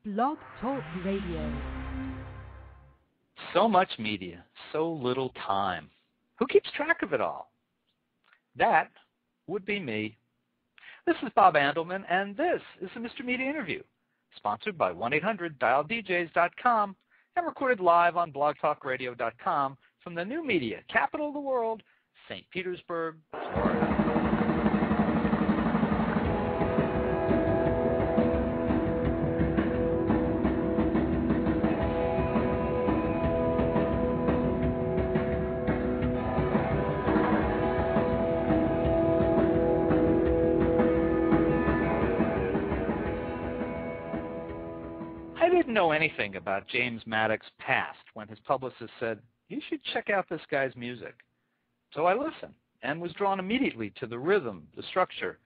Blog Talk Radio. So much media, so little time. Who keeps track of it all? That would be me. This is Bob Andelman, and this is the Mr. Media Interview, sponsored by 1-800-DialDJs.com and recorded live on blogtalkradio.com from the new media capital of the world, St. Petersburg, Florida. I didn't know anything about James Maddock's past when his publicist said, "You should check out this guy's music." So I listened and was drawn immediately to the rhythm, the structure,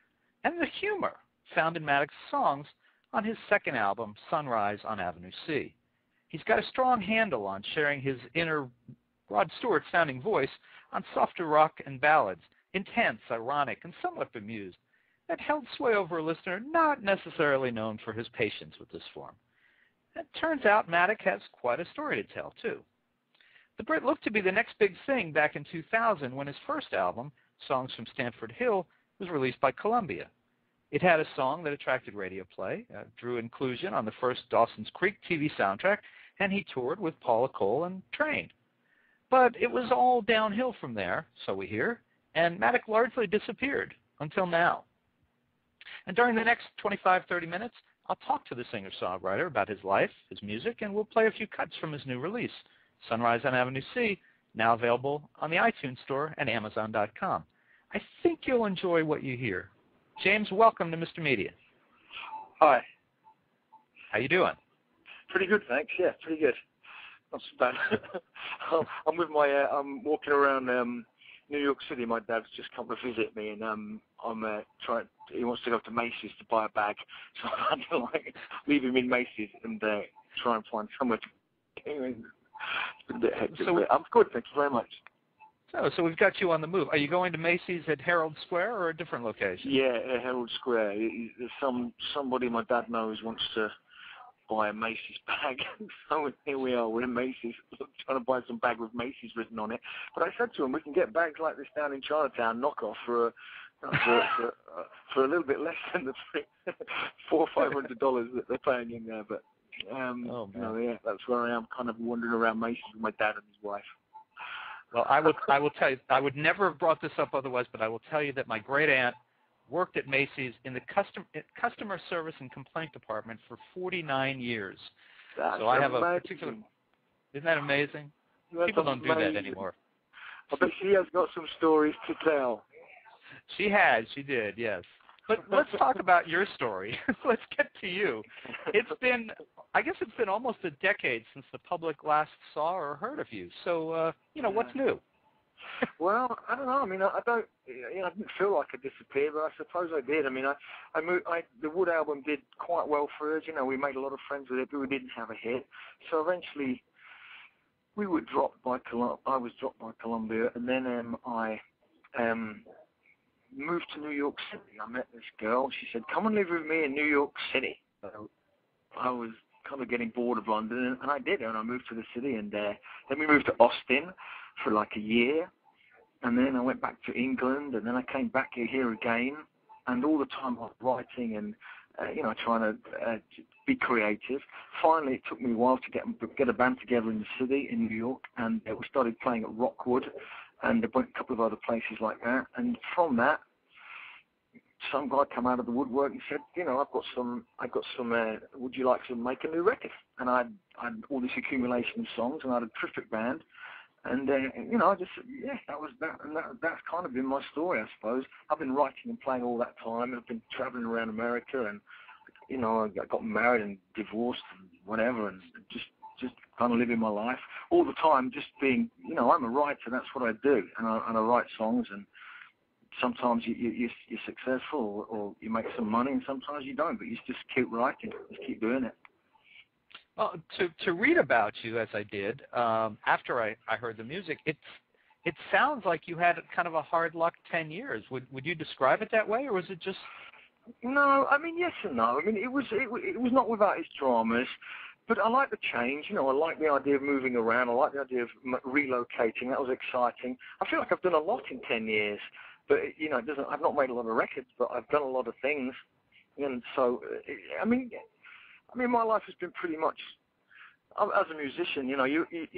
and the humor found in Maddock's songs on his second album, Sunrise on Avenue C. He's got a strong handle on sharing his inner Rod Stewart-sounding voice on softer rock and ballads, intense, ironic, and somewhat bemused, that held sway over a listener not necessarily known for his patience with this form. It turns out Maddock has quite a story to tell, too. The Brit looked to be the next big thing back in 2000 when his first album, Songs from Stamford Hill, was released by Columbia. It had a song that attracted radio play, drew inclusion on the first Dawson's Creek TV soundtrack, and he toured with Paula Cole and Train. But it was all downhill from there, so we hear, and Maddock largely disappeared until now. And during the next 25-30 minutes, I'll talk to the singer-songwriter about his life, his music, and we'll play a few cuts from his new release, Sunrise on Avenue C, now available on the iTunes Store and Amazon.com. I think you'll enjoy what you hear. James, welcome to Mr. Media. Hi. How you doing? Pretty good, thanks. Yeah, pretty good. Not so bad. I'm with my. I'm walking around New York City. My dad's just come to visit me, and I'm trying. He wants to go to Macy's to buy a bag, so I had to leave him in Macy's and try and find somewhere to. It's been a bit hectic, but I'm good. Thank you very much. So we've got you on the move. Are you going to Macy's at Herald Square or a different location? Yeah, at Herald Square. There's somebody my dad knows wants to buy a Macy's bag. So here we are, we're in Macy's, trying to buy some bag with Macy's written on it. But I said to him, we can get bags like this down in Chinatown, knockoff for a little bit less than the $400 or $500 that they're paying in there. But yeah, that's where I am, kind of wandering around Macy's with my dad and his wife. Well, I will tell you, I would never have brought this up otherwise, but I will tell you that my great aunt worked at Macy's in the customer service and complaint department for 49 years. That's so I have amazing. a particular. Isn't that amazing? People don't do that anymore. I bet she has got some stories to tell. She did, yes. But let's talk about your story. Let's get to you. I guess it's been almost a decade since the public last saw or heard of you. So, what's new? Well, I don't know. I mean, I didn't feel like I disappeared, but I suppose I did. I mean, the Wood album did quite well for us. We made a lot of friends with it, but we didn't have a hit. So eventually, we were dropped by I was dropped by Columbia, and then I moved to New York City. I met this girl. She said, "Come and live with me in New York City." So I was kind of getting bored of London, and I did, and I moved to the city, and then we moved to Austin for like a year, and then I went back to England, and then I came back here again, and all the time I was writing and trying to be creative. Finally, it took me a while to get a band together in the city in New York, and we started playing at Rockwood and a couple of other places like that, and from that, some guy came out of the woodwork and said, I've got some. Would you like to make a new record? And I had all this accumulation of songs, and I had a terrific band, and I just that was that, and that's kind of been my story, I suppose. I've been writing and playing all that time, and I've been traveling around America, and I got married and divorced and whatever, and just kind of living my life all the time, just being, I'm a writer. That's what I do, and I write songs, and sometimes you're successful or you make some money, and sometimes you don't, but you just keep writing, just keep doing it. Well, to read about you as I did after I heard the music, it sounds like you had kind of a hard luck 10 years. Would you describe it that way, or was it just No, I mean, yes and no. I mean, it was not without its dramas, but I like the change. You know, I like the idea of moving around. I like the idea of relocating. That was exciting. I feel like I've done a lot in 10 years, but you know, it doesn't. I've not made a lot of records, but I've done a lot of things, and so I mean, my life has been pretty much. As a musician, you know,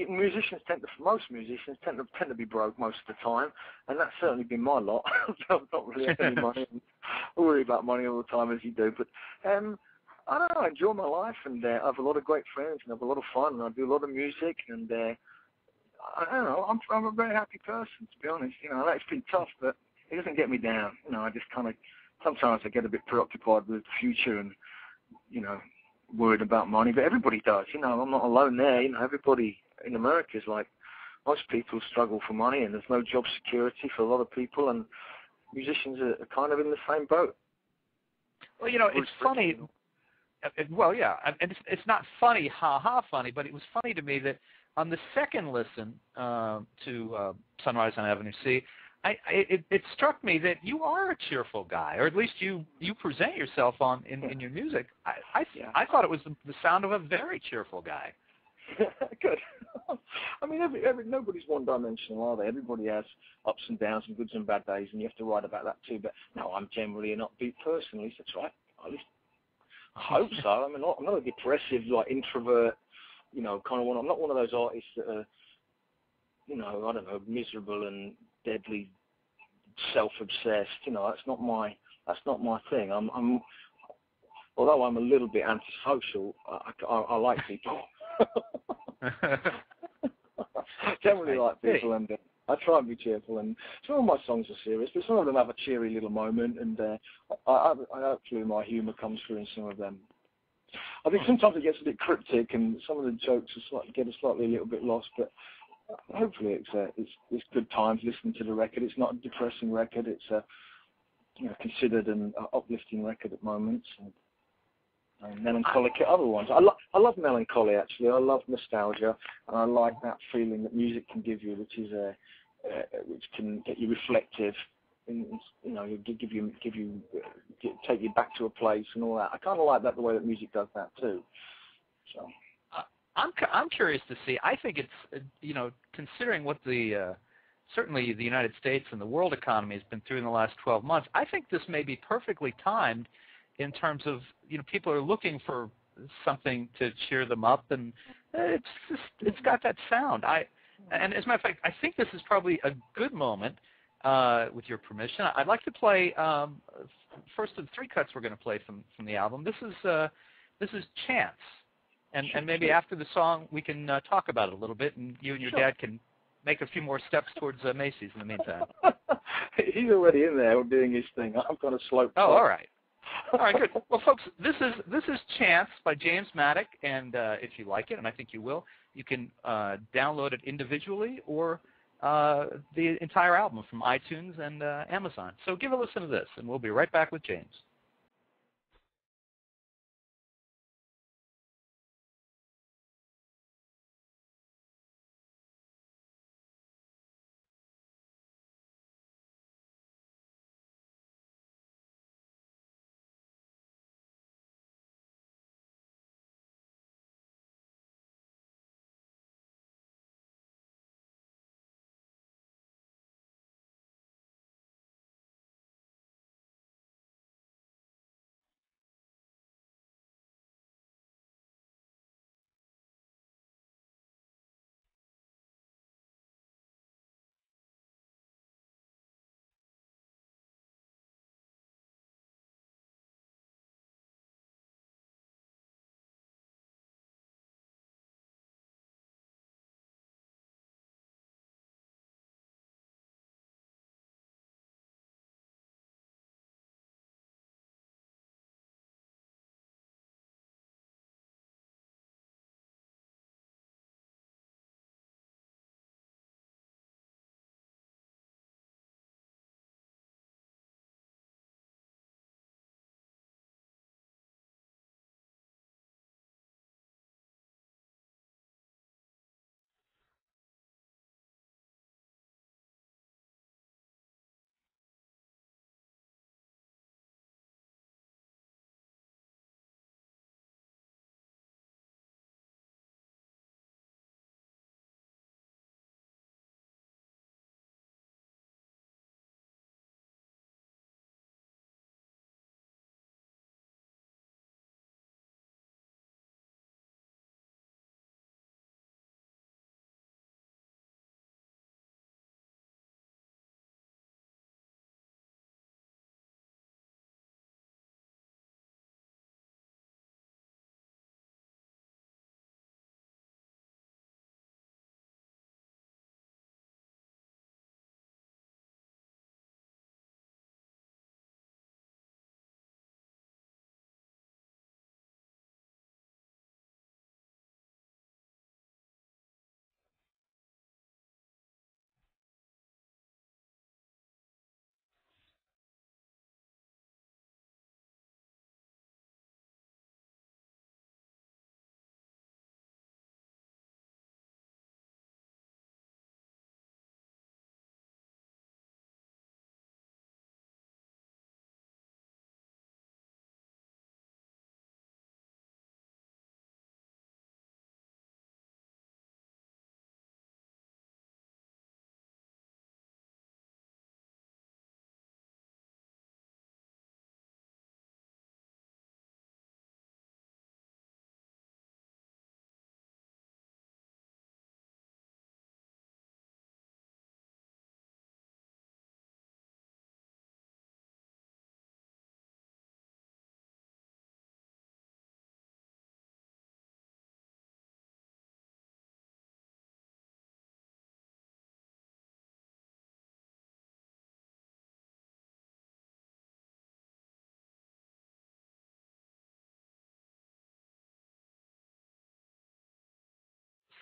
musicians most musicians tend to be broke most of the time, and that's certainly been my lot. I've not really had any money. I worry about money all the time, as you do. But I don't know. I enjoy my life, and I have a lot of great friends, and have a lot of fun, and I do a lot of music, and I don't know. I'm a very happy person, to be honest. You know, it's been tough, but it doesn't get me down. You know, I just kind of sometimes I get a bit preoccupied with the future, and you know, worried about money, but everybody does. You know, I'm not alone there. You know, everybody in America is like most people struggle for money, and there's no job security for a lot of people, and musicians are kind of in the same boat. Well, you know, it's funny. Well, yeah, and it's not funny, ha funny, but it was funny to me that on the second listen to Sunrise on Avenue C, it struck me that you are a cheerful guy, or at least you present yourself in your music. I thought it was the sound of a very cheerful guy. Good. I mean, nobody's one-dimensional, are they? Everybody has ups and downs and goods and bad days, and you have to write about that too. But no, I'm generally an upbeat person. At least that's right. At least I hope so. I mean, I'm not a depressive, like introvert, you know, kind of one. I'm not one of those artists that are, you know, I don't know, miserable and deadly self-obsessed. You know, that's not my thing. Although I'm a little bit antisocial, I like people. Generally like people, and I try and be cheerful. And some of my songs are serious, but some of them have a cheery little moment, and I hopefully my humour comes through in some of them. I think sometimes it gets a bit cryptic, and some of the jokes get a little bit lost, but hopefully it's good times listening to the record. It's not a depressing record. It's a considered and uplifting record at moments, and melancholic at other ones. I love melancholy, actually. I love nostalgia, and I like that feeling that music can give you, which is which can get you reflective, and you know, take you back to a place and all that. I kind of like that, the way that music does that too. So. I'm curious to see. I think it's you know, considering what the certainly the United States and the world economy has been through in the last 12 months. I think this may be perfectly timed in terms of, you know, people are looking for something to cheer them up, and it's got that sound. And as a matter of fact, I think this is probably a good moment, with your permission. I'd like to play first of the three cuts we're going to play from the album. This is Chance. And maybe after the song, we can talk about it a little bit, and you and your dad can make a few more steps towards Macy's in the meantime. He's already in there doing his thing. I'm kind of slow. Oh, all right. All right, good. Well, folks, this is Chance by James Maddock, and if you like it, and I think you will, you can download it individually or the entire album from iTunes and Amazon. So give a listen to this, and we'll be right back with James.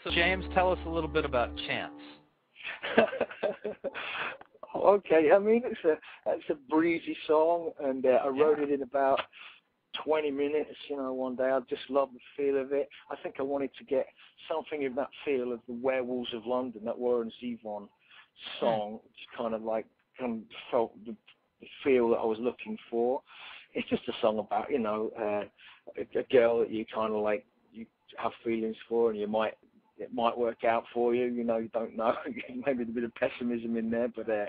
So James, tell us a little bit about Chance. Okay, I mean it's a breezy song, and I wrote it in about 20 minutes. One day I just love the feel of it. I think I wanted to get something of that feel of the Werewolves of London, that Warren Zevon song, which kind of felt the feel that I was looking for. It's just a song about a girl that you kind of you have feelings for, and it might work out for you. You don't know. Maybe a bit of pessimism in there, but I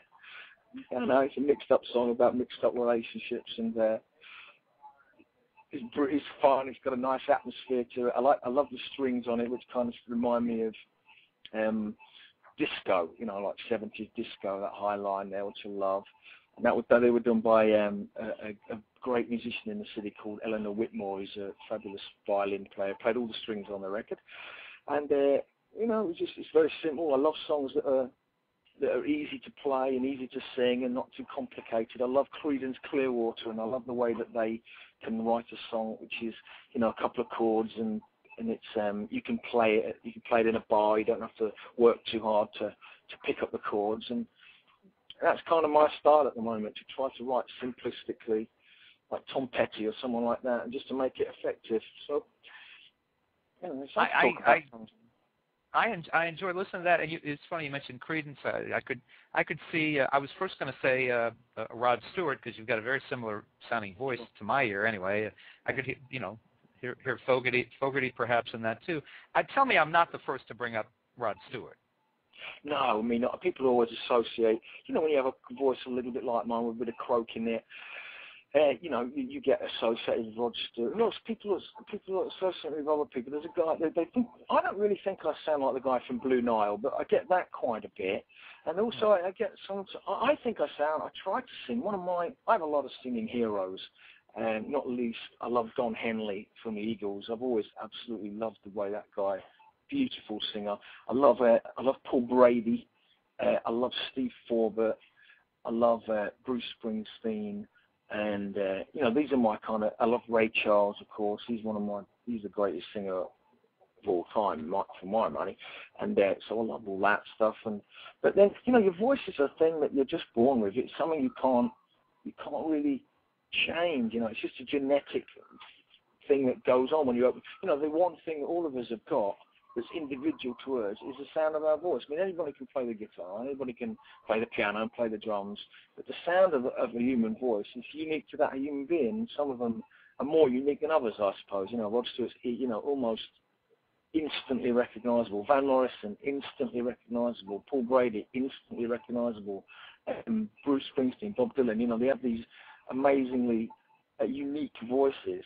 don't know. It's a mixed up song about mixed up relationships, and it's fun. It's got a nice atmosphere to it. I love the strings on it, which kind of remind me of disco. Like 70s disco. That high line there, which I love. And they were done by a great musician in the city called Eleanor Whitmore. He's a fabulous violin player. Played all the strings on the record, and it's very simple. I love songs that are easy to play and easy to sing and not too complicated. I love Creedence Clearwater, and I love the way that they can write a song which is a couple of chords, and it's you can play it in a bar. You don't have to work too hard to pick up the chords, and that's kind of my style at the moment, to try to write simplistically, like Tom Petty or someone like that, and just to make it effective. So, I enjoy listening to that, and it's funny you mentioned Creedence. I could see. I was first going to say Rod Stewart, because you've got a very similar sounding voice to my ear. Anyway, I could hear Fogerty perhaps in that too. Tell me, I'm not the first to bring up Rod Stewart. No, I mean, people always associate, when you have a voice a little bit like mine with a bit of croak in it, you get associated with Rod Stewart. Lots of people associate with other people. There's a guy, they think, I don't really think I sound like the guy from Blue Nile, but I get that quite a bit. And also I get I think I try to sing. I have a lot of singing heroes, and not least, I love Don Henley from the Eagles. I've always absolutely loved the way that guy, beautiful singer. I love Paul Brady. I love Steve Forbert. I love Bruce Springsteen. And these are my kind of. I love Ray Charles, of course. He's the greatest singer of all time, for my money. And so I love all that stuff. But then your voice is a thing that you're just born with. It's something you can't really change. It's just a genetic thing that goes on when you open. The one thing that all of us have got that's individual to us is the sound of our voice. I mean, anybody can play the guitar, anybody can play the piano and play the drums, but the sound of a human voice is unique to that human being. Some of them are more unique than others, I suppose. Rod Stewart's, almost instantly recognisable. Van Morrison, instantly recognisable. Paul Brady, instantly recognisable. Bruce Springsteen, Bob Dylan, they have these amazingly unique voices,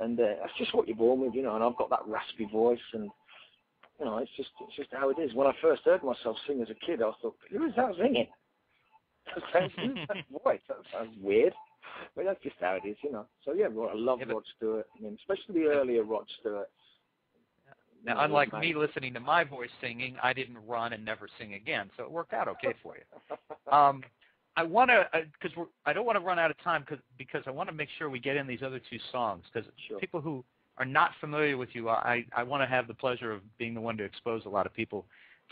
and that's just what you're born with, and I've got that raspy voice, and it's just how it is. When I first heard myself sing as a kid, I thought, who is that singing? Who's that voice? That sounds weird. But that's just how it is, So, I love Rod Stewart, especially the earlier Rod Stewart. Now, unlike me listening to my voice singing, I didn't run and never sing again, so it worked out okay for you. I want to, because I don't want to run out of time, because I want to make sure we get in these other two songs, because people who are not familiar with you, I want to have the pleasure of being the one to expose a lot of people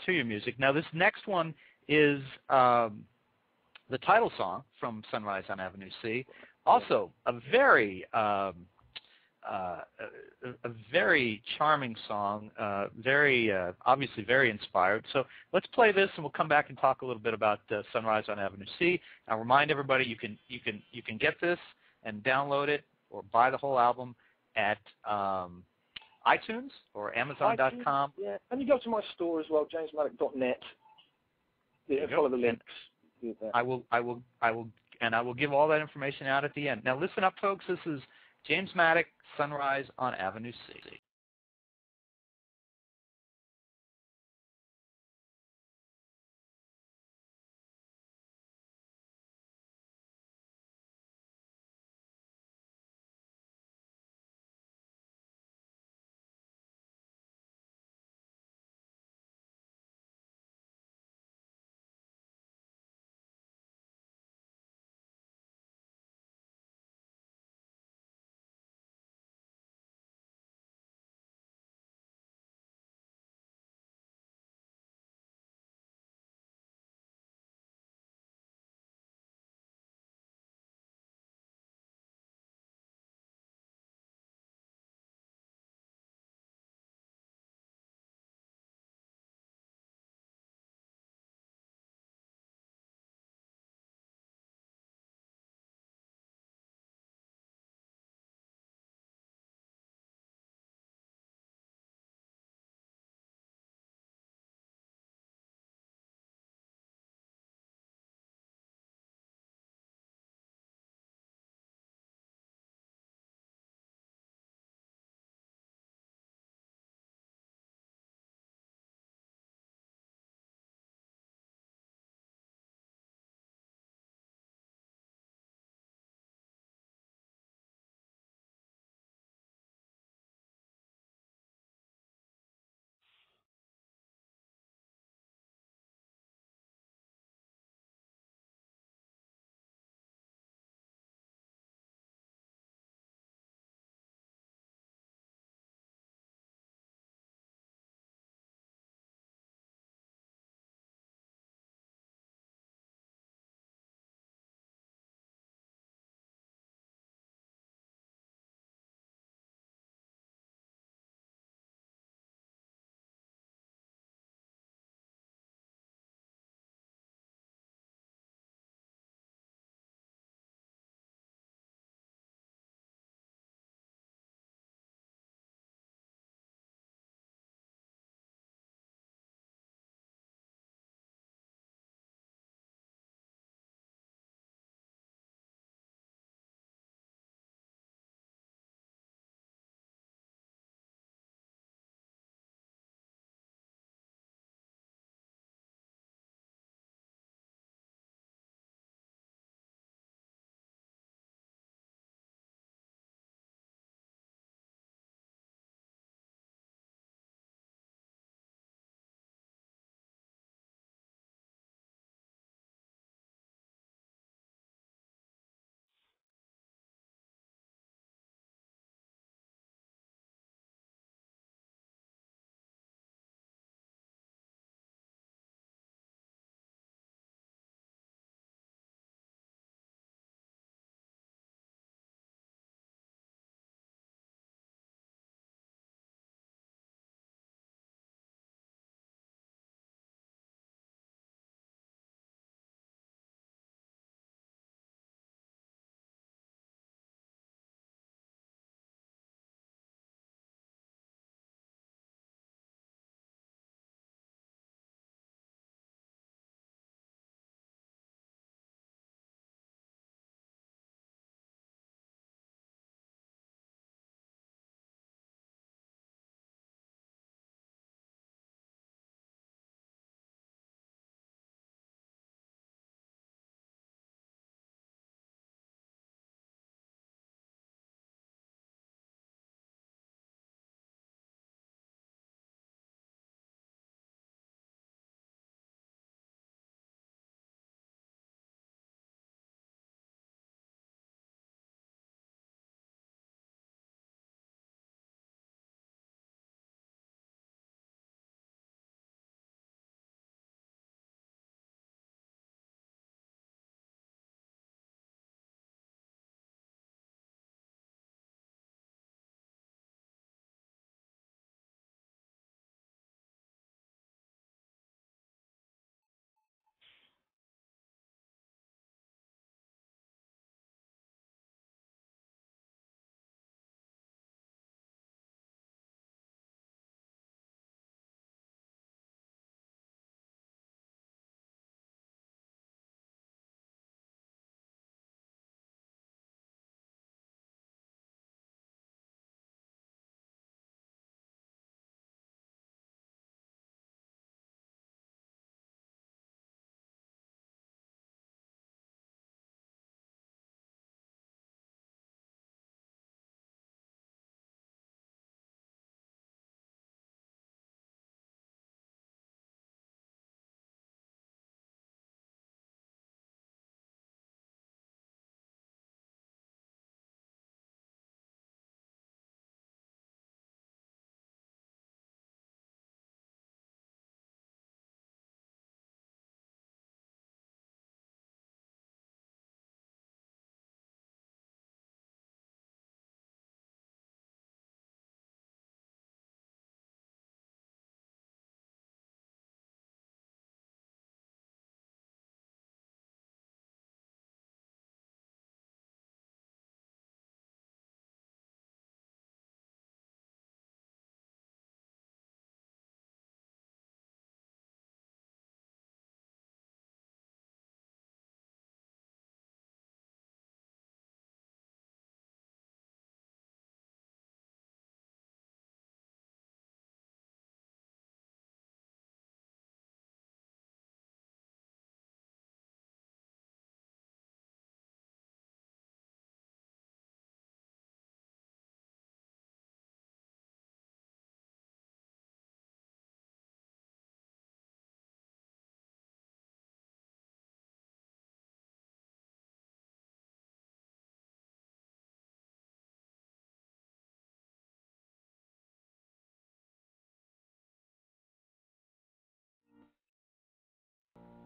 to your music. Now, this next one is the title song from Sunrise on Avenue C. Also, a very charming song, obviously very inspired. So let's play this, and we'll come back and talk a little bit about Sunrise on Avenue C. I'll remind everybody you can get this and download it or buy the whole album at iTunes or Amazon.com. Yeah, and you go to my store as well, jamesmaddock.net. Yeah, follow the links. I will give all that information out at the end. Now listen up, folks. This is James Maddock, Sunrise on Avenue C.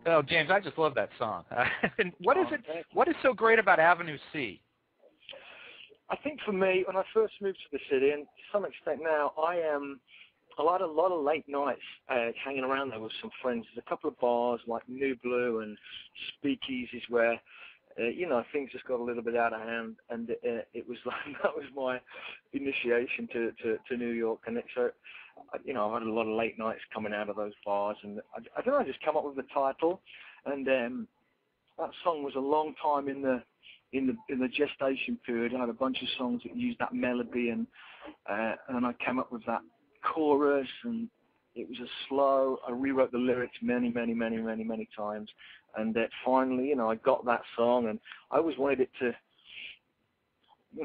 Oh, James, I just love that song. And what is it? Thank you. What is so great about Avenue C? I think for me, when I first moved to the city, and to some extent now, a lot of late nights hanging around there with some friends. There's a couple of bars like New Blue and Speakeasies where, things just got a little bit out of hand, and it was like that was my initiation to New York. And so, I had a lot of late nights coming out of those bars, and I don't know, I just come up with the title, and that song was a long time in the gestation period. I had a bunch of songs that used that melody, and I came up with that chorus, and it was a slow. I rewrote the lyrics many times, and finally, I got that song, and I always wanted it to.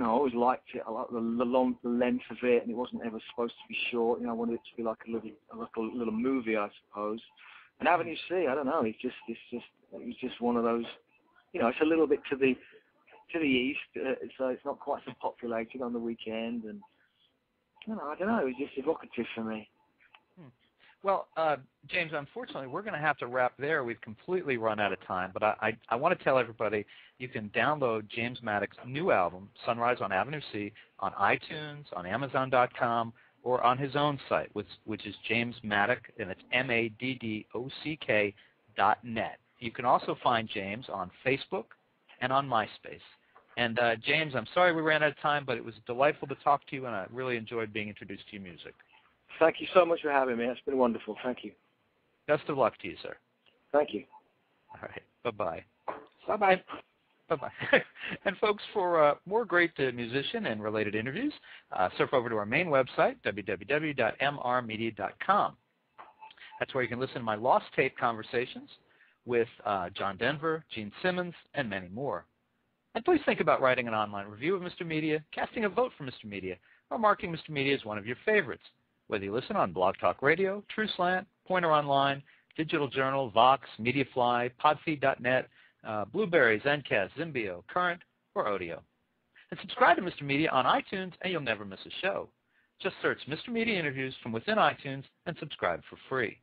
I always liked it. I liked the length of it, and it wasn't ever supposed to be short. I wanted it to be like a little movie, I suppose. And Avenue C, I don't know. It was just one of those. It's a little bit to the east, so it's not quite so populated on the weekend, and I don't know. It was just evocative for me. Well, James, unfortunately, we're going to have to wrap there. We've completely run out of time, but I want to tell everybody you can download James Maddock's new album, Sunrise on Avenue C, on iTunes, on Amazon.com, or on his own site, which is James Maddock, and it's MADDOCK.net. You can also find James on Facebook and on MySpace. And, James, I'm sorry we ran out of time, but it was delightful to talk to you, and I really enjoyed being introduced to your music. Thank you so much for having me. It's been wonderful. Thank you. Best of luck to you, sir. Thank you. All right. Bye-bye. Bye-bye. Bye-bye. And, folks, for more great musician and related interviews, surf over to our main website, www.mrmedia.com. That's where you can listen to my lost tape conversations with John Denver, Gene Simmons, and many more. And please think about writing an online review of Mr. Media, casting a vote for Mr. Media, or marking Mr. Media as one of your favorites, whether you listen on Blog Talk Radio, TrueSlant, Pointer Online, Digital Journal, Vox, Mediafly, Podfeed.net, Blueberry, Zencast, Zimbio, Current, or Odeo. And subscribe to Mr. Media on iTunes, and you'll never miss a show. Just search Mr. Media Interviews from within iTunes and subscribe for free.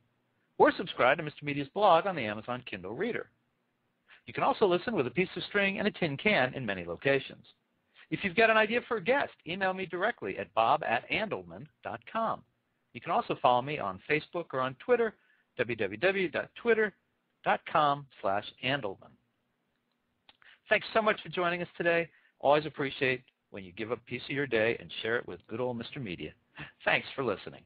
Or subscribe to Mr. Media's blog on the Amazon Kindle Reader. You can also listen with a piece of string and a tin can in many locations. If you've got an idea for a guest, email me directly at bob@andelman.com. You can also follow me on Facebook or on Twitter, www.twitter.com/Andelman. Thanks so much for joining us today. Always appreciate when you give up a piece of your day and share it with good old Mr. Media. Thanks for listening.